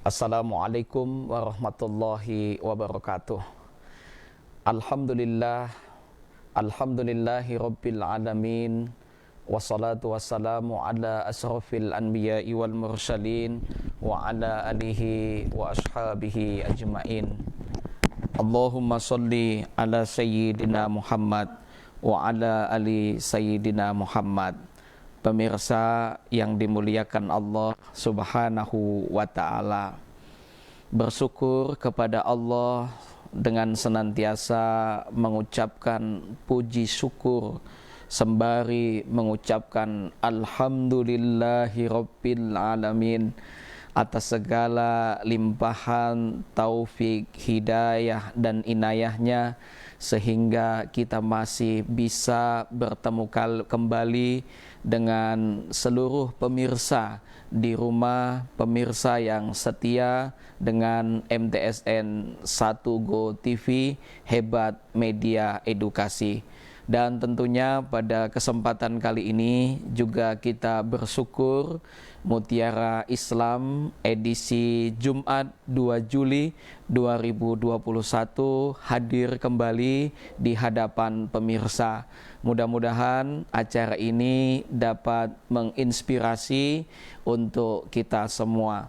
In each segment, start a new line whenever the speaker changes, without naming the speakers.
Assalamualaikum warahmatullahi wabarakatuh. Alhamdulillah, alhamdulillahi rabbil alamin. Wassalatu wassalamu ala asrafil anbiya'i wal mursalin wa ala alihi wa ashabihi ajma'in. Allahumma salli ala sayyidina Muhammad wa ala ali sayyidina Muhammad. Pemirsa yang dimuliakan Allah Subhanahu wa ta'ala, bersyukur kepada Allah dengan senantiasa mengucapkan puji syukur sembari mengucapkan alhamdulillahi rabbil alamin atas segala limpahan taufik, hidayah dan inayahnya, sehingga kita masih bisa bertemu kembali dengan seluruh pemirsa di rumah, pemirsa yang setia dengan MTSN 1 Go TV, hebat media edukasi. Dan tentunya pada kesempatan kali ini juga kita bersyukur Mutiara Islam edisi Jumat 2 Juli 2021 hadir kembali di hadapan pemirsa. Mudah-mudahan acara ini dapat menginspirasi untuk kita semua.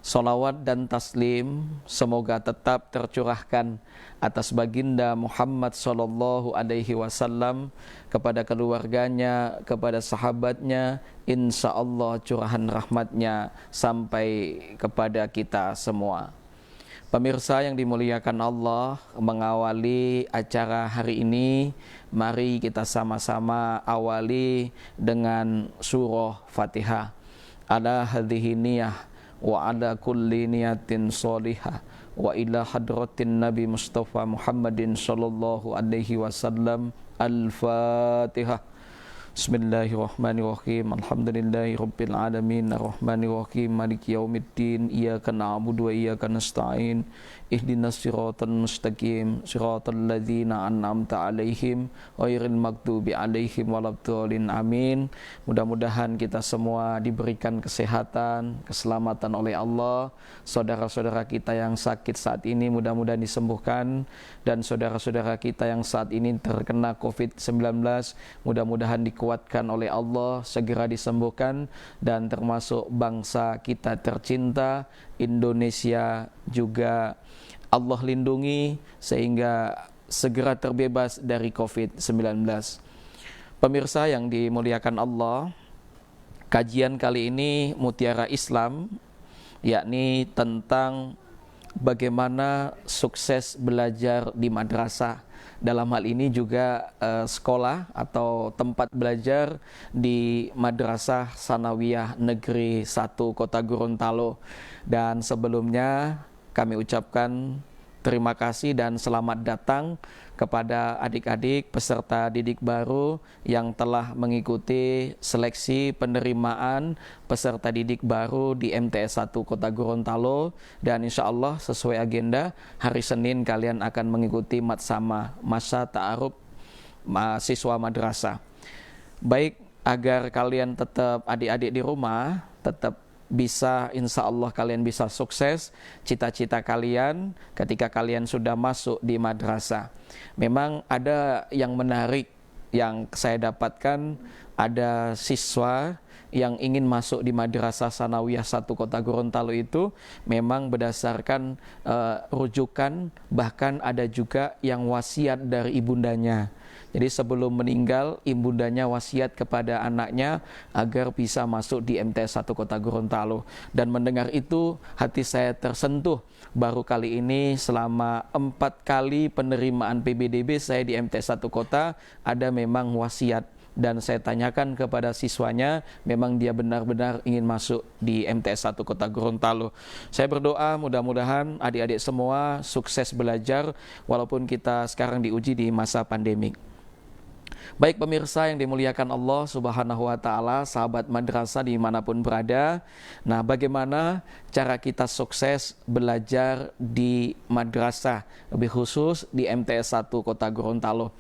Salawat dan taslim semoga tetap tercurahkan atas baginda Muhammad sallallahu alaihi wasallam, kepada keluarganya, kepada sahabatnya, insya Allah curahan rahmatnya sampai kepada kita semua. Pemirsa yang dimuliakan Allah, mengawali acara hari ini, mari kita sama-sama awali dengan surah Fatihah. Ala hadhihi niyah wa ala kulli niyatin sholihah wa ila hadratin Nabi Mustafa Muhammadin sallallahu alaihi wasallam. Al-Fatihah. Bismillahirrahmanirrahim. Alhamdulillahi rabbil alamin, arrahmanirrahim, maliki yaumiddin, iyyaka na'budu wa iyyaka nasta'in, ihdinas siratal mustaqim, siratal ladzina an'amta 'alaihim ghairil maghdubi 'alaihim waladdallin. Amin. Mudah-mudahan kita semua diberikan kesehatan, keselamatan oleh Allah. Saudara-saudara kita yang sakit saat ini mudah-mudahan disembuhkan, dan saudara-saudara kita yang saat ini terkena COVID-19 mudah-mudahan dikuatkan oleh Allah, segera disembuhkan, dan termasuk bangsa kita tercinta Indonesia juga Allah lindungi sehingga segera terbebas dari COVID-19. Pemirsa yang dimuliakan Allah, kajian kali ini Mutiara Islam, yakni tentang bagaimana sukses belajar di madrasah. Dalam hal ini juga sekolah atau tempat belajar di Madrasah Sanawiyah Negeri 1 Kota Gorontalo. Dan sebelumnya kami ucapkan terima kasih dan selamat datang kepada adik-adik peserta didik baru yang telah mengikuti seleksi penerimaan peserta didik baru di MTS 1 Kota Gorontalo. Dan insya Allah sesuai agenda, hari Senin kalian akan mengikuti matsama, masa ta'aruf mahasiswa madrasah. Baik, agar kalian tetap, adik-adik di rumah tetap bisa, insya Allah kalian bisa sukses cita-cita kalian ketika kalian sudah masuk di madrasah. Memang ada yang menarik yang saya dapatkan, ada siswa yang ingin masuk di Madrasah Sanawiyah 1 Kota Gorontalo itu memang berdasarkan rujukan, bahkan ada juga yang wasiat dari ibundanya. Jadi sebelum meninggal, ibundanya wasiat kepada anaknya agar bisa masuk di MTS 1 Kota Gorontalo. Dan mendengar itu hati saya tersentuh. Baru kali ini selama 4 kali penerimaan PBDB saya di MTS 1 Kota ada memang wasiat. Dan saya tanyakan kepada siswanya, memang dia benar-benar ingin masuk di MTS 1 Kota Gorontalo. Saya berdoa mudah-mudahan adik-adik semua sukses belajar walaupun kita sekarang diuji di masa pandemik. Baik pemirsa yang dimuliakan Allah Subhanahu wa ta'ala, sahabat madrasah dimanapun berada. Nah, bagaimana cara kita sukses belajar di madrasah, lebih khusus di MTS 1 Kota Gorontalo?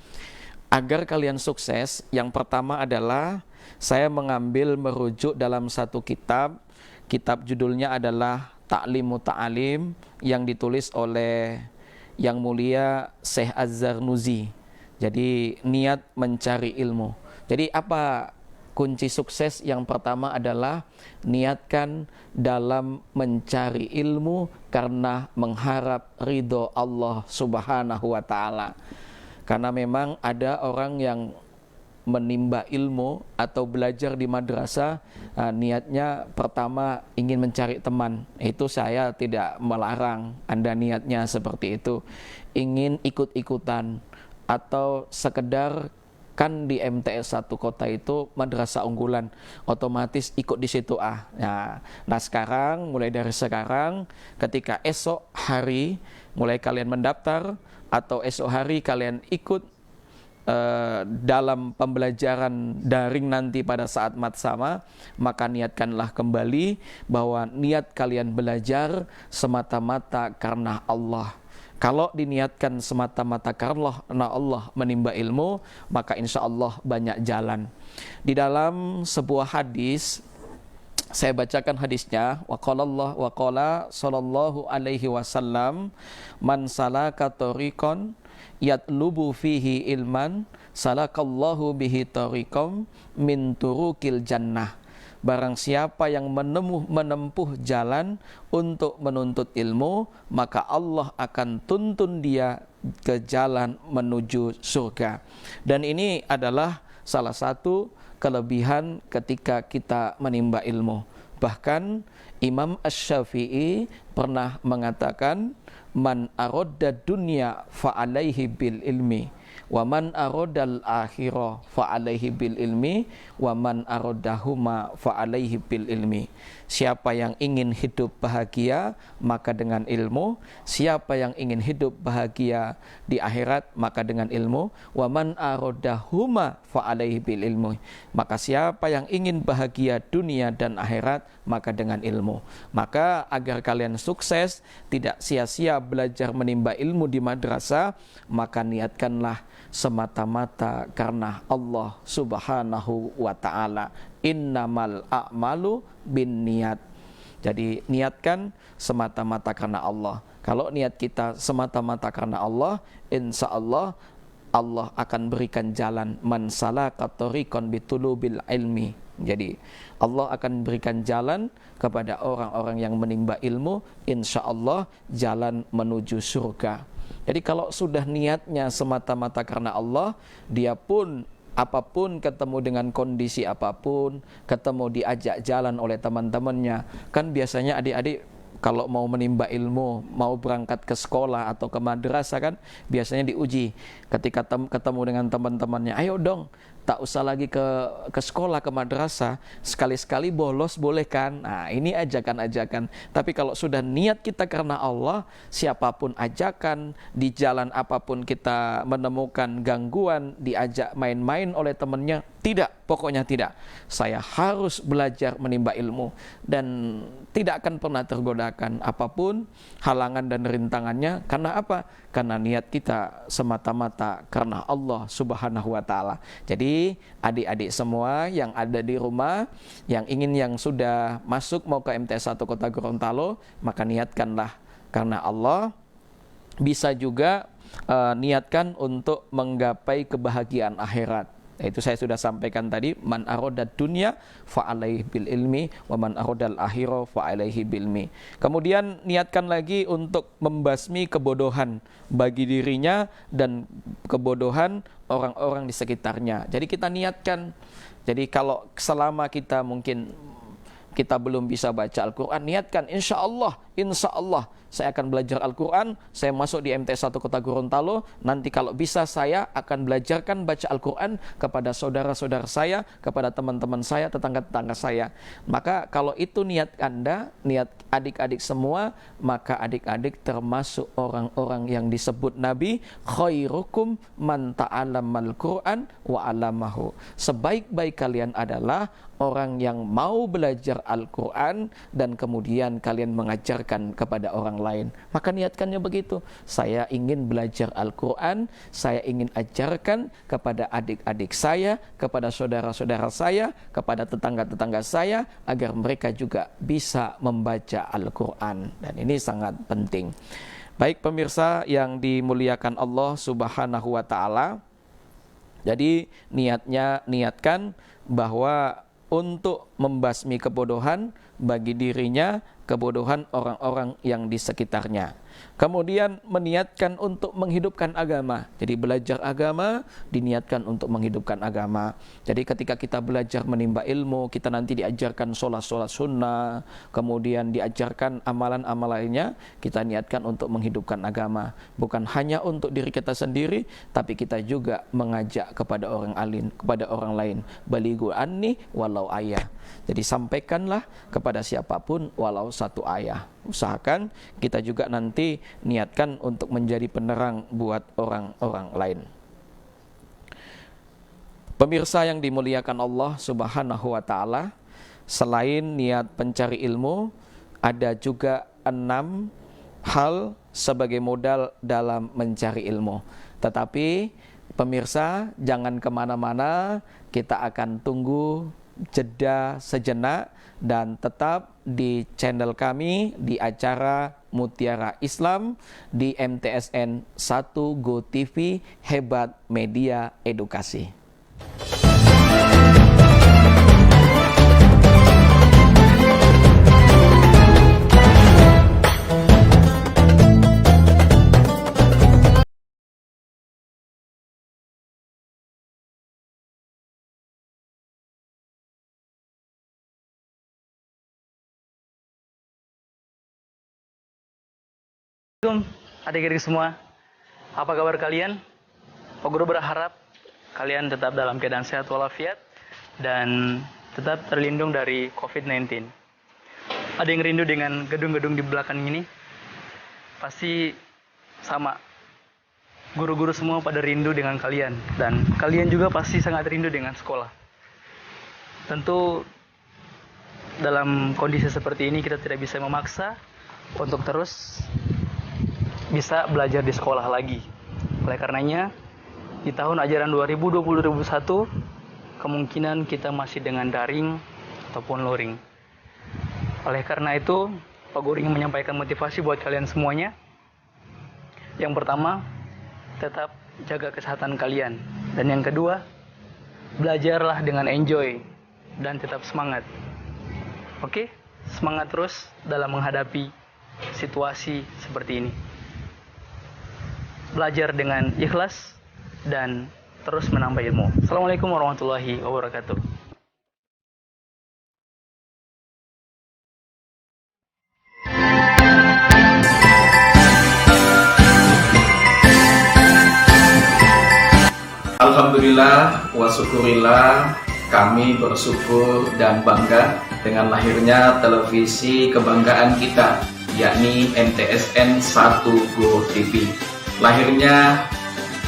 Agar kalian sukses, yang pertama adalah saya mengambil merujuk dalam satu kitab. Kitab judulnya adalah Ta'limu Ta'alim yang ditulis oleh Yang Mulia Syekh Az-Zarnuzi. Jadi niat mencari ilmu. Jadi apa kunci sukses? Yang pertama adalah niatkan dalam mencari ilmu karena mengharap ridho Allah Subhanahu wa ta'ala. Karena memang ada orang yang menimba ilmu atau belajar di madrasah, niatnya pertama ingin mencari teman. Itu saya tidak melarang Anda niatnya seperti itu, ingin ikut-ikutan atau sekedar, kan di MTS 1 kota itu madrasah unggulan, otomatis ikut di situ Nah sekarang, mulai dari sekarang, ketika esok hari mulai kalian mendaftar atau esok hari kalian ikut dalam pembelajaran daring nanti pada saat matsama, maka niatkanlah kembali bahwa niat kalian belajar semata-mata karena Allah. Kalau diniatkan semata-mata karena Allah menimba ilmu, maka insya Allah banyak jalan. Di dalam sebuah hadis, saya bacakan hadisnya. Waqala sallallahu alaihi wasallam, man salaka tariqan yatlubu fihi ilman salakallahu bihi tariqam min turukil jannah. Barang siapa yang menempuh jalan untuk menuntut ilmu, maka Allah akan tuntun dia ke jalan menuju surga. Dan ini adalah salah satu kelebihan ketika kita menimba ilmu. Bahkan Imam Asy-Syafi'i pernah mengatakan, man aradda dunya fa alaihi bil ilmi wa man aradal akhirah fa alaihi bil ilmi wa man aradahuma fa alaihi bil ilmi. Siapa yang ingin hidup bahagia maka dengan ilmu, siapa yang ingin hidup bahagia di akhirat maka dengan ilmu, wa man aradahuma fa alaihi bil ilmi. Maka siapa yang ingin bahagia dunia dan akhirat maka dengan ilmu. Maka agar kalian sukses, tidak sia-sia belajar menimba ilmu di madrasah, maka niatkanlah semata-mata karena Allah Subhanahu wa ta'ala. Innamal a'malu bin niat. Jadi niatkan semata-mata karena Allah. Kalau niat kita semata-mata karena Allah, insya Allah Allah akan berikan jalan. Man salaka tariqan bitulubil ilmi. Jadi Allah akan berikan jalan kepada orang-orang yang menimba ilmu, insya Allah jalan menuju surga. Jadi kalau sudah niatnya semata-mata karena Allah, dia pun apapun, ketemu dengan kondisi apapun, ketemu diajak jalan oleh teman-temannya. Kan biasanya adik-adik kalau mau menimba ilmu, mau berangkat ke sekolah atau ke madrasah kan biasanya diuji. Ketika ketemu dengan teman-temannya, ayo dong, tak usah lagi ke sekolah, ke madrasah, sekali-sekali bolos boleh kan? Nah ini ajakan-ajakan. Tapi kalau sudah niat kita karena Allah, siapapun ajakan, di jalan apapun kita menemukan gangguan, diajak main-main oleh temannya, tidak, pokoknya tidak. Saya harus belajar menimba ilmu dan tidak akan pernah tergodakan apapun halangan dan rintangannya. Karena apa? Karena niat kita semata-mata karena Allah Subhanahu wa ta'ala. Jadi adik-adik semua yang ada di rumah, yang sudah masuk mau ke MTS 1 Kota Gorontalo, maka niatkanlah karena Allah. Bisa juga niatkan untuk menggapai kebahagiaan akhirat. Itu saya sudah sampaikan tadi, man aradad dunya fa alaihi bil ilmi wa man aradal akhirah fa alaihi bil ilmi. Kemudian niatkan lagi untuk membasmi kebodohan bagi dirinya dan kebodohan orang-orang di sekitarnya. Jadi kita niatkan. Jadi kalau selama kita mungkin kita belum bisa baca Al-Quran, niatkan insya Allah saya akan belajar Al-Quran, saya masuk di MTS 1 Kota Gorontalo, nanti kalau bisa saya akan belajarkan baca Al-Quran kepada saudara-saudara saya, kepada teman-teman saya, tetangga-tetangga saya. Maka kalau itu niat Anda, niat adik-adik semua, maka adik-adik termasuk orang-orang yang disebut Nabi, khairukum man ta'allamal Qur'an wa 'allamahu. Sebaik-baik kalian adalah orang yang mau belajar Al-Quran dan kemudian kalian mengajarkan kepada orang lain. Maka niatkannya begitu. Saya ingin belajar Al-Quran, saya ingin ajarkan kepada adik-adik saya, kepada saudara-saudara saya, kepada tetangga-tetangga saya, agar mereka juga bisa membaca Al-Quran. Dan ini sangat penting. Baik pemirsa yang dimuliakan Allah Subhanahu wa Ta'ala, jadi niatkan bahwa untuk membasmi kebodohan bagi dirinya, kebodohan orang-orang yang di sekitarnya. Kemudian meniatkan untuk menghidupkan agama. Jadi belajar agama diniatkan untuk menghidupkan agama. Jadi ketika kita belajar menimba ilmu, kita nanti diajarkan sholat sunnah, kemudian diajarkan amalan-amalannya, kita niatkan untuk menghidupkan agama. Bukan hanya untuk diri kita sendiri, tapi kita juga mengajak kepada orang lain. Balighu anni walau ayah. Jadi sampaikanlah kepada siapapun walau satu ayah. Usahakan kita juga nanti niatkan untuk menjadi penerang buat orang-orang lain. Pemirsa yang dimuliakan Allah Subhanahu wa Ta'ala, selain niat pencari ilmu, ada juga 6 hal sebagai modal dalam mencari ilmu. Tetapi pemirsa jangan kemana-mana, kita akan tunggu jeda sejenak dan tetap di channel kami di acara Mutiara Islam di MTSN 1 Go TV, Hebat Media Edukasi.
Assalamualaikum adik-adik semua, apa kabar kalian? Pak Guru berharap kalian tetap dalam keadaan sehat walafiat dan tetap terlindung dari COVID-19. Ada yang rindu dengan gedung-gedung di belakang ini? Pasti sama, guru-guru semua pada rindu dengan kalian, dan kalian juga pasti sangat rindu dengan sekolah. Tentu dalam kondisi seperti ini kita tidak bisa memaksa untuk terus bisa belajar di sekolah lagi. Oleh karenanya, di tahun ajaran 2020-2021 kemungkinan kita masih dengan daring ataupun luring. Oleh karena itu, Pak Guru ingin menyampaikan motivasi buat kalian semuanya. Yang pertama, tetap jaga kesehatan kalian. Dan yang kedua, belajarlah dengan enjoy dan tetap semangat. Oke? Semangat terus dalam menghadapi situasi seperti ini. Belajar dengan ikhlas dan terus menambah ilmu. Assalamualaikum warahmatullahi wabarakatuh.
Alhamdulillah wa syukurillah, kami bersyukur dan bangga dengan lahirnya televisi kebanggaan kita, yakni MTSN 1 Go TV. Lahirnya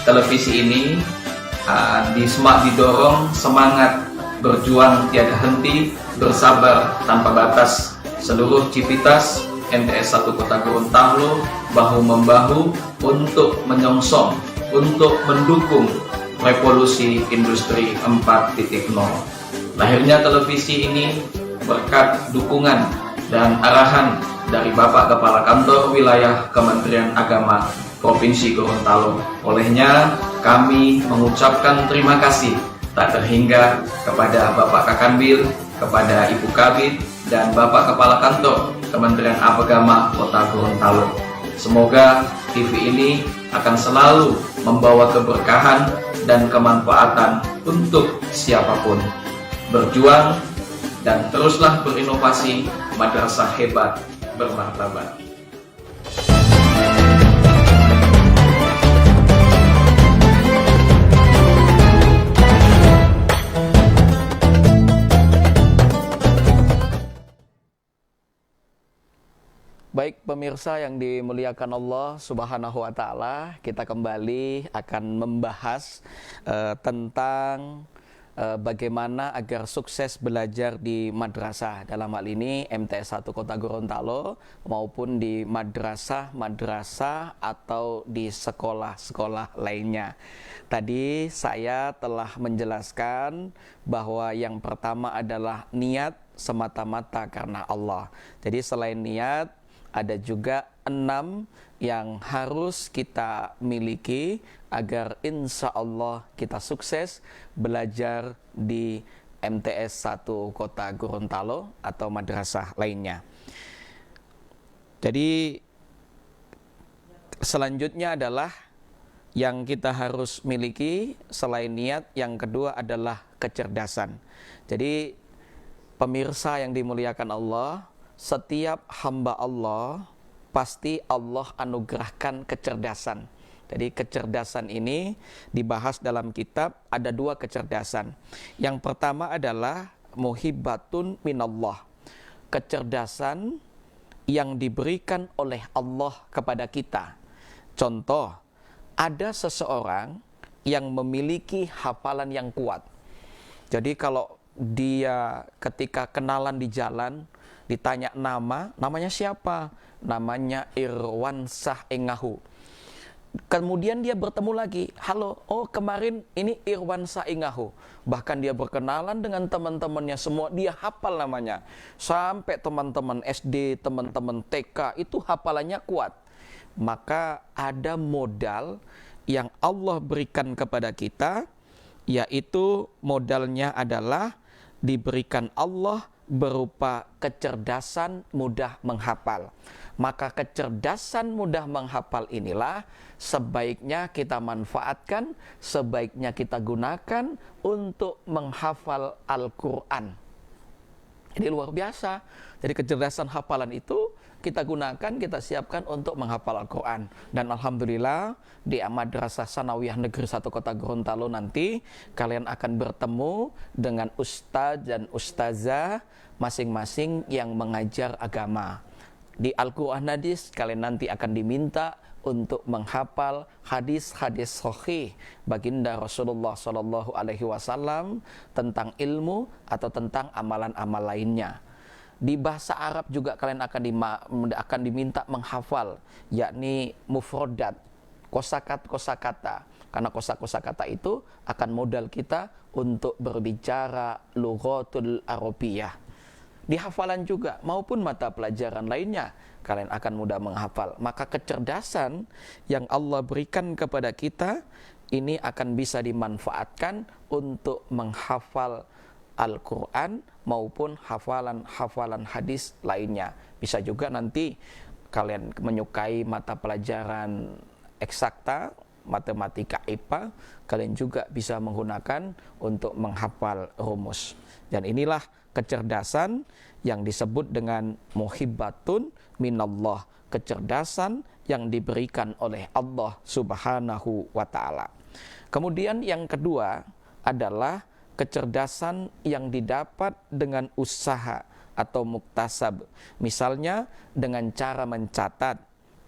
televisi ini didorong semangat berjuang tiada henti, bersabar tanpa batas. Seluruh civitas MTS 1 Kota Gorontalo bahu-membahu untuk menyongsong, untuk mendukung revolusi industri 4.0. Lahirnya televisi ini berkat dukungan dan arahan dari Bapak Kepala Kantor Wilayah Kementerian Agama Provinsi Gorontalo. Olehnya kami mengucapkan terima kasih tak terhingga kepada Bapak Kakanwil, kepada Ibu Kabid, dan Bapak Kepala Kantor Kementerian Agama Kota Gorontalo. Semoga TV ini akan selalu membawa keberkahan dan kemanfaatan untuk siapapun. Berjuang dan teruslah berinovasi, madrasah hebat bermartabat. Baik pemirsa yang dimuliakan Allah Subhanahu wa Ta'ala, kita kembali akan membahas tentang bagaimana agar sukses belajar di madrasah, dalam hal ini MTS 1 Kota Gorontalo maupun di madrasah atau di sekolah-sekolah lainnya. Tadi saya telah menjelaskan bahwa yang pertama adalah niat semata-mata karena Allah. Jadi selain niat, ada juga 6 yang harus kita miliki agar insya Allah kita sukses belajar di MTS 1 Kota Gorontalo atau madrasah lainnya. Jadi selanjutnya adalah yang kita harus miliki selain niat, yang kedua adalah kecerdasan. Jadi pemirsa yang dimuliakan Allah, setiap hamba Allah pasti Allah anugerahkan kecerdasan. Jadi kecerdasan ini dibahas dalam kitab, ada 2 kecerdasan. Yang pertama adalah muhibbatun minallah, kecerdasan yang diberikan oleh Allah kepada kita. Contoh, ada seseorang yang memiliki hafalan yang kuat. Jadi kalau dia ketika kenalan di jalan ditanya namanya siapa? Namanya Irwansah Ingahu. Kemudian dia bertemu lagi, halo, oh kemarin ini Irwansah Ingahu. Bahkan dia berkenalan dengan teman-temannya semua, dia hafal namanya. Sampai teman-teman SD, teman-teman TK itu hafalannya kuat. Maka ada modal yang Allah berikan kepada kita, yaitu modalnya adalah diberikan Allah berupa kecerdasan mudah menghafal. Maka kecerdasan mudah menghafal inilah sebaiknya kita manfaatkan, sebaiknya kita gunakan untuk menghafal Al-Quran. Jadi luar biasa. Jadi kecerdasan hafalan itu kita gunakan, kita siapkan untuk menghafal Al-Quran. Dan Alhamdulillah di Madrasah Sanawiyah Negeri 1 Kota Gorontalo nanti kalian akan bertemu dengan ustadz dan ustazah masing-masing yang mengajar agama. Di Al-Quran hadis kalian nanti akan diminta untuk menghafal hadis-hadis sahih baginda Rasulullah SAW tentang ilmu atau tentang amalan-amal lainnya. Di bahasa Arab juga kalian akan diminta menghafal, yakni mufrodat, kosakata, karena kosakata itu akan modal kita untuk berbicara lughatul Arabiyah. Di hafalan juga maupun mata pelajaran lainnya kalian akan mudah menghafal. Maka kecerdasan yang Allah berikan kepada kita ini akan bisa dimanfaatkan untuk menghafal Al-Quran maupun hafalan hadis lainnya. Bisa juga nanti kalian menyukai mata pelajaran eksakta, matematika IPA, kalian juga bisa menggunakan untuk menghafal rumus. Dan inilah kecerdasan yang disebut dengan muhibbatun minallah, kecerdasan yang diberikan oleh Allah Subhanahu wa ta'ala. Kemudian yang kedua adalah kecerdasan yang didapat dengan usaha atau muktasab. Misalnya dengan cara mencatat,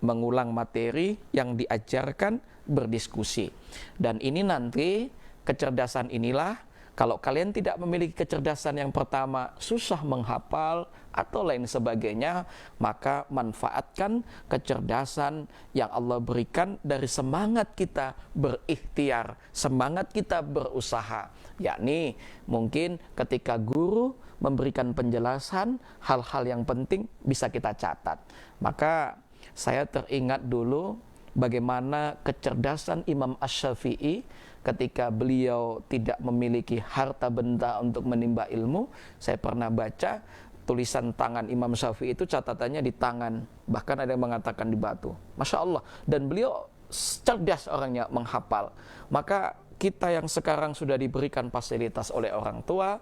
mengulang materi yang diajarkan, berdiskusi. Dan ini nanti kecerdasan inilah, kalau kalian tidak memiliki kecerdasan yang pertama, susah menghafal atau lain sebagainya, maka manfaatkan kecerdasan yang Allah berikan dari semangat kita berikhtiar, semangat kita berusaha. Yakni mungkin ketika guru memberikan penjelasan hal-hal yang penting bisa kita catat. Maka saya teringat dulu bagaimana kecerdasan Imam Asy-Syafi'i ketika beliau tidak memiliki harta benda untuk menimba ilmu. Saya pernah baca tulisan tangan Imam Syafi'i itu catatannya di tangan, bahkan ada yang mengatakan di batu. Masya Allah. Dan beliau cerdas orangnya menghafal. Maka kita yang sekarang sudah diberikan fasilitas oleh orang tua,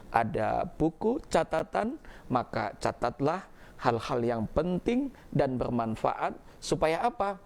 ada buku catatan, maka catatlah hal-hal yang penting dan bermanfaat. Supaya apa?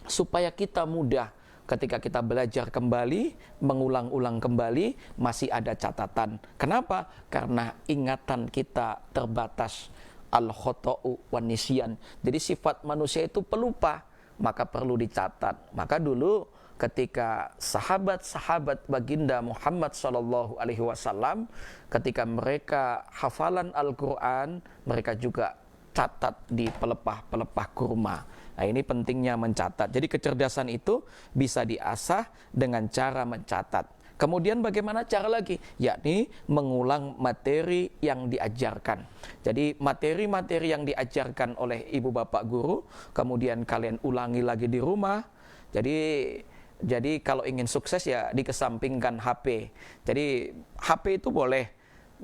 Supaya kita mudah ketika kita belajar kembali, mengulang-ulang kembali, masih ada catatan. Kenapa? Karena ingatan kita terbatas. Al-khota'u wan nisyan. Jadi sifat manusia itu pelupa, maka perlu dicatat. Maka dulu ketika sahabat-sahabat baginda Muhammad sallallahu alaihi wasallam ketika mereka hafalan Al-Qur'an, mereka juga catat di pelepah-pelepah kurma. Nah, ini pentingnya mencatat. Jadi kecerdasan itu bisa diasah dengan cara mencatat. Kemudian bagaimana cara lagi? Yakni mengulang materi yang diajarkan. Jadi materi-materi yang diajarkan oleh ibu bapak guru, kemudian kalian ulangi lagi di rumah. Jadi kalau ingin sukses ya dikesampingkan HP. Jadi HP itu boleh,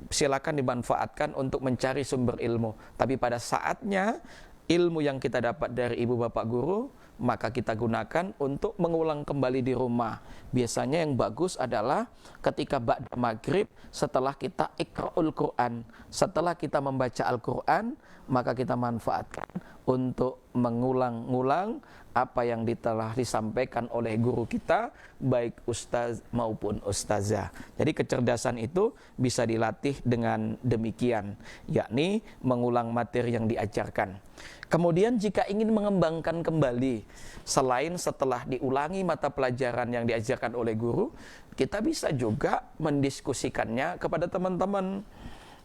silakan dimanfaatkan untuk mencari sumber ilmu. Tapi pada saatnya ilmu yang kita dapat dari ibu bapak guru, maka kita gunakan untuk mengulang kembali di rumah. Biasanya yang bagus adalah ketika ba'da maghrib, setelah kita iqra'ul Quran, setelah kita membaca Al-Quran, maka kita manfaatkan untuk mengulang-ulang apa yang telah disampaikan oleh guru kita, baik ustaz maupun ustazah. Jadi kecerdasan itu bisa dilatih dengan demikian, yakni mengulang materi yang diajarkan. Kemudian jika ingin mengembangkan kembali, selain setelah diulangi mata pelajaran yang diajarkan oleh guru, kita bisa juga mendiskusikannya kepada teman-teman.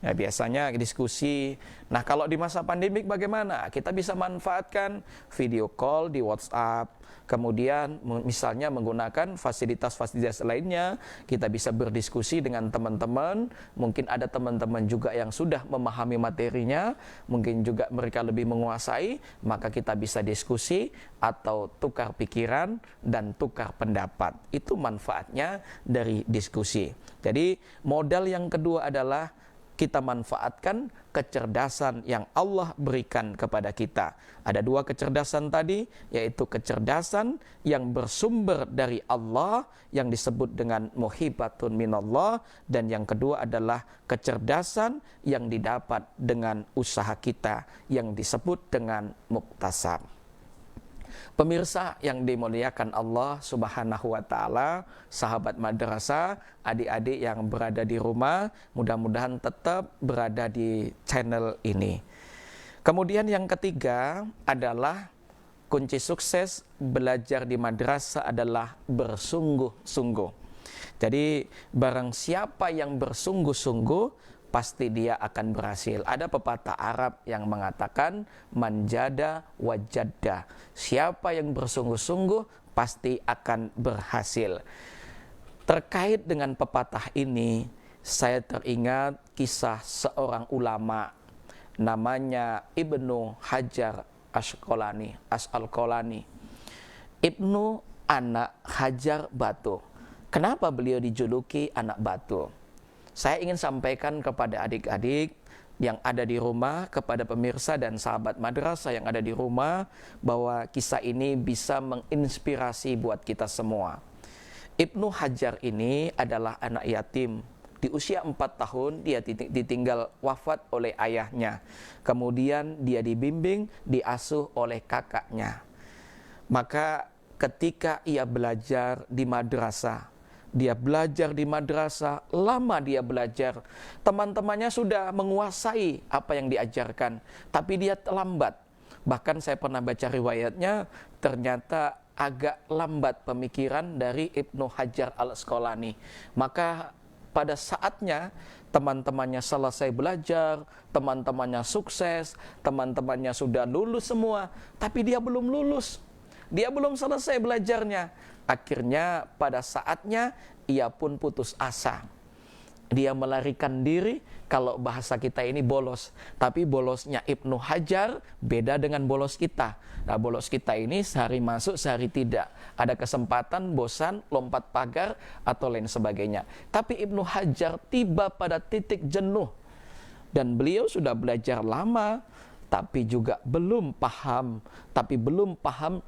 Ya, biasanya diskusi. Nah, kalau di masa pandemik bagaimana? Kita bisa manfaatkan video call di WhatsApp. Kemudian misalnya menggunakan fasilitas-fasilitas lainnya, kita bisa berdiskusi dengan teman-teman. Mungkin ada teman-teman juga yang sudah memahami materinya, mungkin juga mereka lebih menguasai, maka kita bisa diskusi atau tukar pikiran dan tukar pendapat. Itu manfaatnya dari diskusi. Jadi modal yang kedua adalah kita manfaatkan kecerdasan yang Allah berikan kepada kita. Ada dua kecerdasan tadi, yaitu kecerdasan yang bersumber dari Allah yang disebut dengan muhibatun minallah, dan yang kedua adalah kecerdasan yang didapat dengan usaha kita yang disebut dengan muktasab. Pemirsa yang dimuliakan Allah Subhanahu wa taala, sahabat madrasah, adik-adik yang berada di rumah, mudah-mudahan tetap berada di channel ini. Kemudian yang ketiga adalah kunci sukses belajar di madrasah adalah bersungguh-sungguh. Jadi barang siapa yang bersungguh-sungguh, pasti dia akan berhasil. Ada pepatah Arab yang mengatakan manjada wajadda. Siapa yang bersungguh-sungguh pasti akan berhasil. Terkait dengan pepatah ini, saya teringat kisah seorang ulama namanya Ibnu Hajar Asqalani. Ibnu anak Hajar Batu. Kenapa beliau dijuluki anak batu? Saya ingin sampaikan kepada adik-adik yang ada di rumah, kepada pemirsa dan sahabat madrasah yang ada di rumah, bahwa kisah ini bisa menginspirasi buat kita semua. Ibnu Hajar ini adalah anak yatim. Di usia 4 tahun dia ditinggal wafat oleh ayahnya. Kemudian dia dibimbing, diasuh oleh kakaknya. Maka ketika ia belajar di madrasah, lama dia belajar. Teman-temannya sudah menguasai apa yang diajarkan, tapi dia lambat. Bahkan saya pernah baca riwayatnya, ternyata agak lambat pemikiran dari Ibnu Hajar al-Asqalani. Maka pada saatnya teman-temannya selesai belajar, teman-temannya sukses, teman-temannya sudah lulus semua, tapi dia belum lulus. Dia belum selesai belajarnya. Akhirnya pada saatnya ia pun putus asa. Dia melarikan diri, kalau bahasa kita ini bolos. Tapi bolosnya Ibnu Hajar beda dengan bolos kita. Nah, bolos kita ini sehari masuk, sehari tidak. Ada kesempatan, bosan, lompat pagar, atau lain sebagainya. Tapi Ibnu Hajar tiba pada titik jenuh. Dan beliau sudah belajar lama, tapi juga belum paham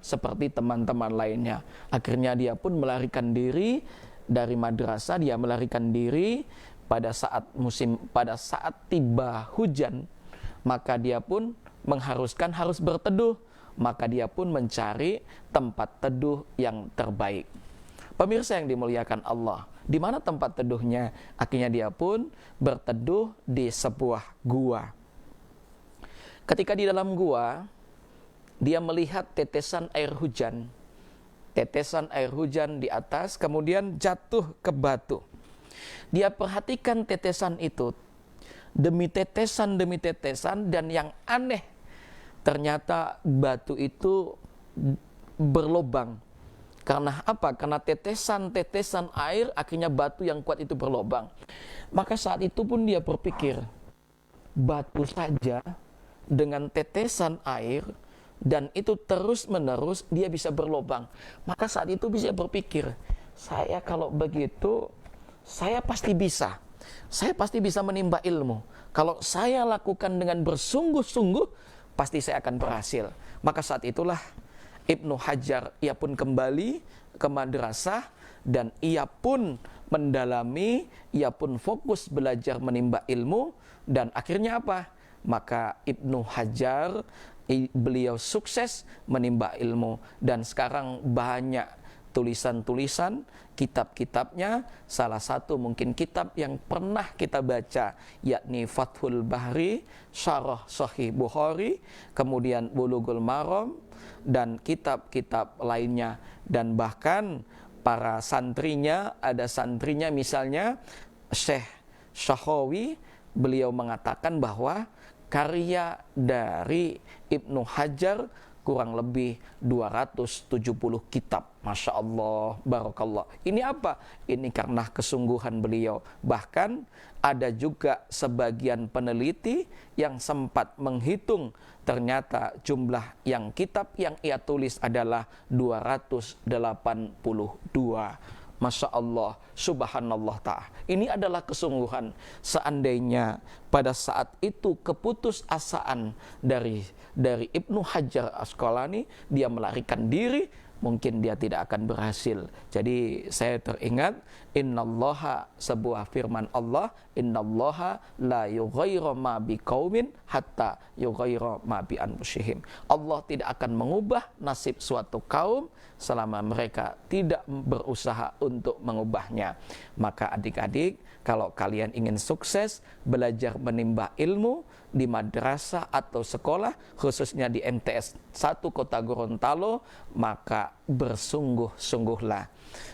seperti teman-teman lainnya. Akhirnya dia pun melarikan diri dari madrasah. Dia melarikan diri pada saat tiba hujan, maka dia pun harus berteduh. Maka dia pun mencari tempat teduh yang terbaik. Pemirsa yang dimuliakan Allah, di mana tempat teduhnya? Akhirnya dia pun berteduh di sebuah gua. Ketika di dalam gua, dia melihat tetesan air hujan tetesan air hujan di atas, kemudian jatuh ke batu. Dia perhatikan tetesan itu, demi tetesan, dan yang aneh, ternyata batu itu berlobang. Karena apa? Karena tetesan-tetesan air, akhirnya batu yang kuat itu berlobang. Maka saat itu pun dia berpikir, batu saja dengan tetesan air, dan itu terus-menerus dia bisa berlobang. Maka saat itu bisa berpikir, saya kalau begitu, saya pasti bisa. Saya pasti bisa menimba ilmu. Kalau saya lakukan dengan bersungguh-sungguh, pasti saya akan berhasil. Maka saat itulah Ibnu Hajar, ia pun kembali ke madrasah, dan ia pun mendalami, ia pun fokus belajar menimba ilmu, dan akhirnya apa? Maka Ibnu Hajar, beliau sukses menimba ilmu, dan sekarang banyak tulisan-tulisan, kitab-kitabnya. Salah satu mungkin kitab yang pernah kita baca, yakni Fathul Bahri, Syarah Sahih Bukhari, kemudian Bulughul Maram, dan kitab-kitab lainnya. Dan bahkan para santrinya, ada santrinya misalnya Syekh Syahawi, beliau mengatakan bahwa karya dari Ibnu Hajar kurang lebih 270 kitab. Masya Allah, barakallah. Ini apa? Ini karena kesungguhan beliau. Bahkan ada juga sebagian peneliti yang sempat menghitung, ternyata jumlah yang kitab yang ia tulis adalah 282. Masya Allah, subhanallah ta'ala. Ini adalah kesungguhan. Seandainya pada saat itu keputusasaan dari Ibnu Hajar Asqalani, dia melarikan diri, mungkin dia tidak akan berhasil. Jadi saya teringat, innallaha, sebuah firman Allah, innallaha la yughayyiru ma biqaumin hatta yughayyiru ma bi anfusihim. Allah tidak akan mengubah nasib suatu kaum selama mereka tidak berusaha untuk mengubahnya. Maka adik-adik, kalau kalian ingin sukses belajar menimba ilmu di madrasah atau sekolah, khususnya di MTS 1 Kota Gorontalo, maka bersungguh-sungguhlah.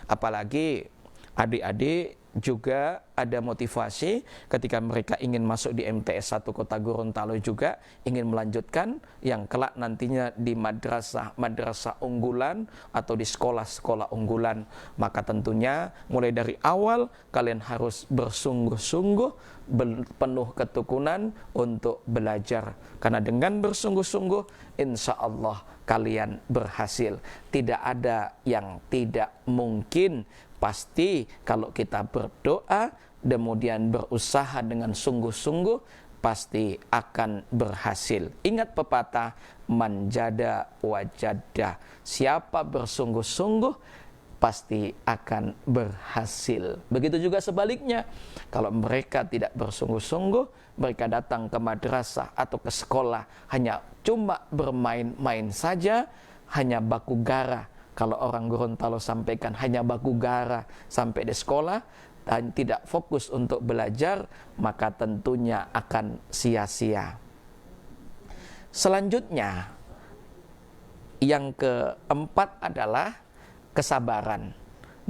Apalagi adik-adik juga ada motivasi ketika mereka ingin masuk di MTS 1 Kota Gorontalo, juga ingin melanjutkan yang kelak nantinya di madrasah unggulan atau di sekolah-sekolah unggulan. Maka tentunya mulai dari awal kalian harus bersungguh-sungguh, penuh ketekunan untuk belajar. Karena dengan bersungguh-sungguh, insya Allah kalian berhasil. Tidak ada yang tidak mungkin. Pasti kalau kita berdoa, kemudian berusaha dengan sungguh-sungguh, pasti akan berhasil. Ingat pepatah, manjada wajada. Siapa bersungguh-sungguh, pasti akan berhasil. Begitu juga sebaliknya. Kalau mereka tidak bersungguh-sungguh, mereka datang ke madrasah atau ke sekolah, hanya cuma bermain-main saja, hanya baku gara. Kalau orang Gorontalo sampaikan, hanya baku gara sampai di sekolah dan tidak fokus untuk belajar, maka tentunya akan sia-sia. Selanjutnya, yang keempat adalah kesabaran.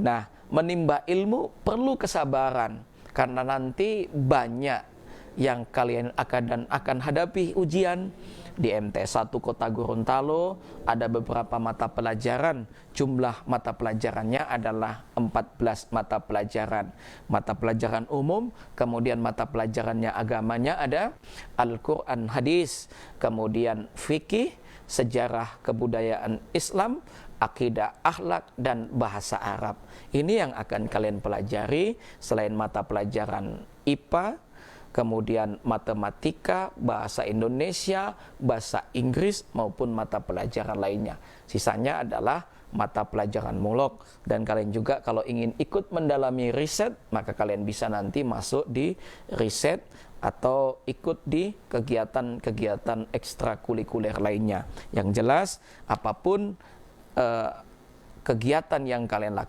Nah, menimba ilmu perlu kesabaran, karena nanti banyak yang kalian akan hadapi ujian. Di MTS 1 Kota Gorontalo ada beberapa mata pelajaran. Jumlah mata pelajarannya adalah 14 mata pelajaran. Mata pelajaran umum, kemudian mata pelajarannya agamanya ada Al-Quran Hadis, kemudian fikih, sejarah kebudayaan Islam, akidah, akhlak, dan bahasa Arab. Ini yang akan kalian pelajari selain mata pelajaran IPA, kemudian matematika, bahasa Indonesia, bahasa Inggris, maupun mata pelajaran lainnya. Sisanya adalah mata pelajaran mulok. Dan kalian juga kalau ingin ikut mendalami riset, maka kalian bisa nanti masuk di riset atau ikut di kegiatan-kegiatan ekstrakurikuler lainnya. Yang jelas, apapun kegiatan yang kalian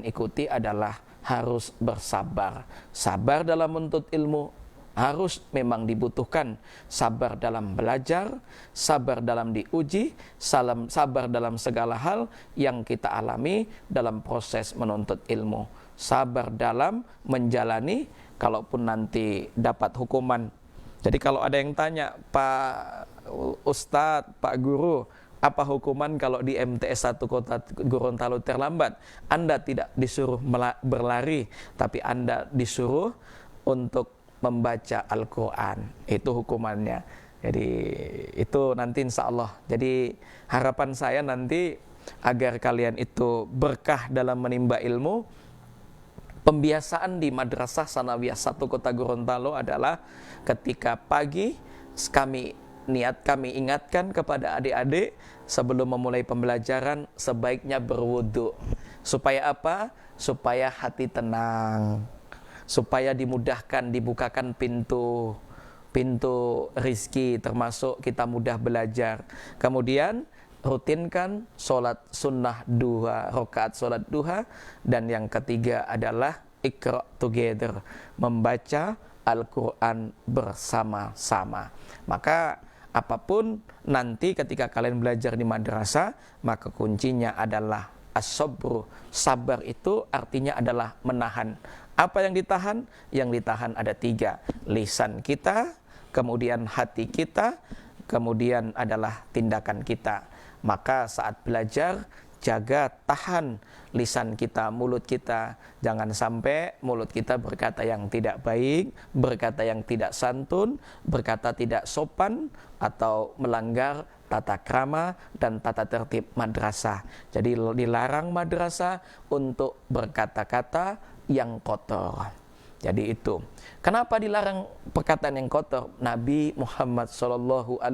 ikuti adalah harus bersabar. Sabar dalam menuntut ilmu, harus memang dibutuhkan sabar dalam belajar, sabar dalam diuji, sabar dalam segala hal yang kita alami dalam proses menuntut ilmu, sabar dalam menjalani kalaupun nanti dapat hukuman. Jadi kalau ada yang tanya, Pak Ustadz, Pak Guru, apa hukuman kalau di MTS 1 Kota Gorontalo terlambat? Anda tidak disuruh berlari, tapi Anda disuruh untuk membaca Al-Quran. Itu hukumannya. Jadi itu nanti insya Allah. Jadi harapan saya nanti agar kalian itu berkah dalam menimba ilmu. Pembiasaan di Madrasah Sanawiyah 1 Kota Gorontalo adalah ketika pagi kami ingatkan kepada adik-adik sebelum memulai pembelajaran sebaiknya berwudu. Supaya apa? Supaya hati tenang, supaya dimudahkan, dibukakan pintu rizki, termasuk kita mudah belajar. Kemudian rutinkan sholat sunnah 2 rakaat sholat duha. Dan yang ketiga adalah Iqra together, membaca Al-Quran bersama-sama. Maka apapun nanti ketika kalian belajar di madrasah, maka kuncinya adalah as-sabru. Sabar itu artinya adalah menahan. Apa yang ditahan? Yang ditahan ada 3. Lisan kita, kemudian hati kita, kemudian adalah tindakan kita. Maka saat belajar, jaga tahan lisan kita, mulut kita. Jangan sampai mulut kita berkata yang tidak baik, berkata yang tidak santun, berkata tidak sopan, atau melanggar tata krama dan tata tertib madrasah. Jadi dilarang madrasah untuk berkata-kata yang kotor. Jadi itu. Kenapa dilarang perkataan yang kotor? Nabi Muhammad SAW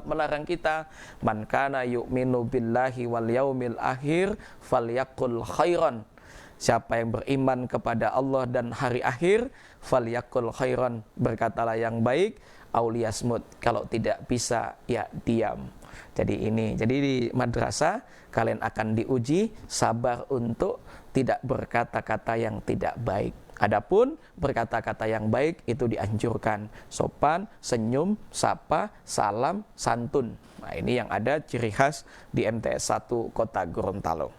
melarang kita, man kana yu'minu billahi wal yaumil akhir falyaqul khairan. Siapa yang beriman kepada Allah dan hari akhir, falyaqul khairan, berkatalah yang baik, auliyasmut, kalau tidak bisa ya diam. Jadi di madrasah kalian akan diuji sabar untuk tidak berkata-kata yang tidak baik. Adapun berkata-kata yang baik itu dianjurkan, sopan, senyum, sapa, salam, santun. Nah, ini yang ada ciri khas di MTS 1 Kota Gorontalo.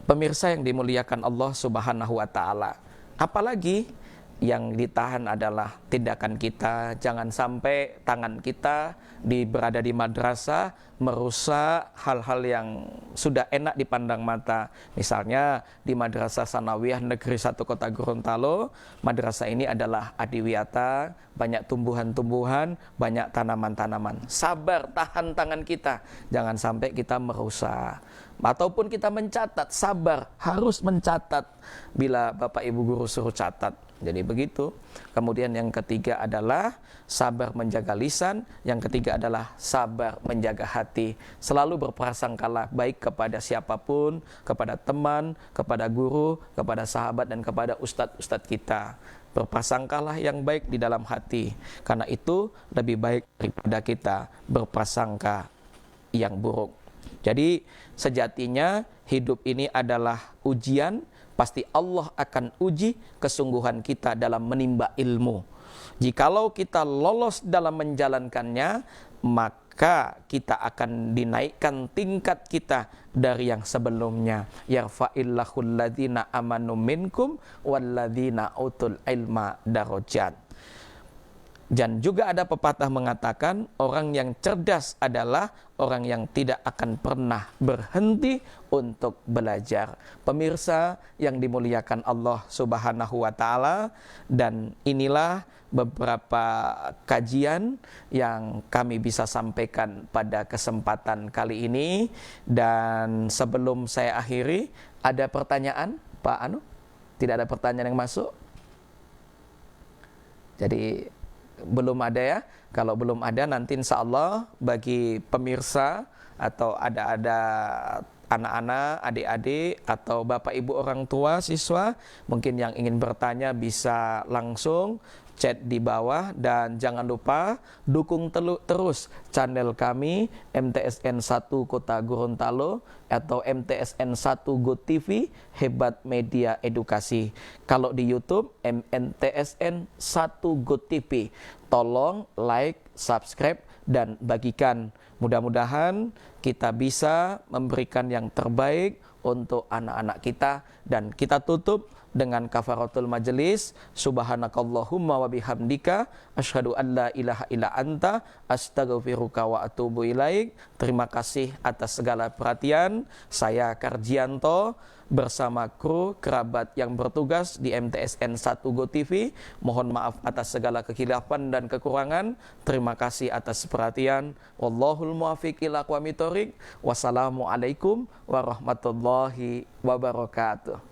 Pemirsa yang dimuliakan Allah Subhanahu wa taala, apalagi yang ditahan adalah tindakan kita. Jangan sampai tangan kita berada di madrasah merusak hal-hal yang sudah enak dipandang mata. Misalnya di Madrasah Sanawiyah Negeri 1 Kota Gorontalo, madrasah ini adalah adiwiyata, banyak tumbuhan-tumbuhan, banyak tanaman-tanaman. Sabar, tahan tangan kita, jangan sampai kita merusak. Ataupun kita mencatat, sabar, harus mencatat bila Bapak Ibu Guru suruh catat. Jadi begitu. Kemudian yang ketiga adalah sabar menjaga lisan. Yang ketiga adalah sabar menjaga hati. Selalu berprasangkalah baik kepada siapapun, kepada teman, kepada guru, kepada sahabat, dan kepada ustadz-ustadz kita. Berprasangkalah yang baik di dalam hati. Karena itu lebih baik daripada kita berprasangka yang buruk. Jadi sejatinya hidup ini adalah ujian. Pasti Allah akan uji kesungguhan kita dalam menimba ilmu. Jikalau kita lolos dalam menjalankannya, maka kita akan dinaikkan tingkat kita dari yang sebelumnya. Yarfa'illahu alladhina amanu minkum walladhina utul ilma darajat. Dan juga ada pepatah mengatakan, orang yang cerdas adalah orang yang tidak akan pernah berhenti untuk belajar. Pemirsa yang dimuliakan Allah Subhanahu wa taala, dan inilah beberapa kajian yang kami bisa sampaikan pada kesempatan kali ini. Dan sebelum saya akhiri, ada pertanyaan Pak Anu? Tidak ada pertanyaan yang masuk? Jadi belum ada ya. Kalau belum ada, nanti insya Allah bagi pemirsa atau ada anak-anak, adik-adik, atau bapak ibu orang tua siswa mungkin yang ingin bertanya bisa langsung chat di bawah, dan jangan lupa dukung terus channel kami MTSN 1 Kota Gorontalo atau MTSN 1 Go TV, Hebat Media Edukasi. Kalau di YouTube MTSN 1 Go TV. Tolong like, subscribe, dan bagikan. Mudah-mudahan kita bisa memberikan yang terbaik untuk anak-anak kita, dan kita tutup dengan kafaratul majelis. Subhanakallahumma wa bihamdika asyhadu an la ilaha illa anta astaghfiruka wa atubu ilaik. Terima kasih atas segala perhatian. Saya Karjianto bersama kru kerabat yang bertugas di MTSN 1 Go TV. Mohon maaf atas segala kekhilafan dan kekurangan. Terima kasih atas perhatian. Wallahul muwaffiq ila aqwamit thoriq. Wassalamualaikum warahmatullahi wabarakatuh.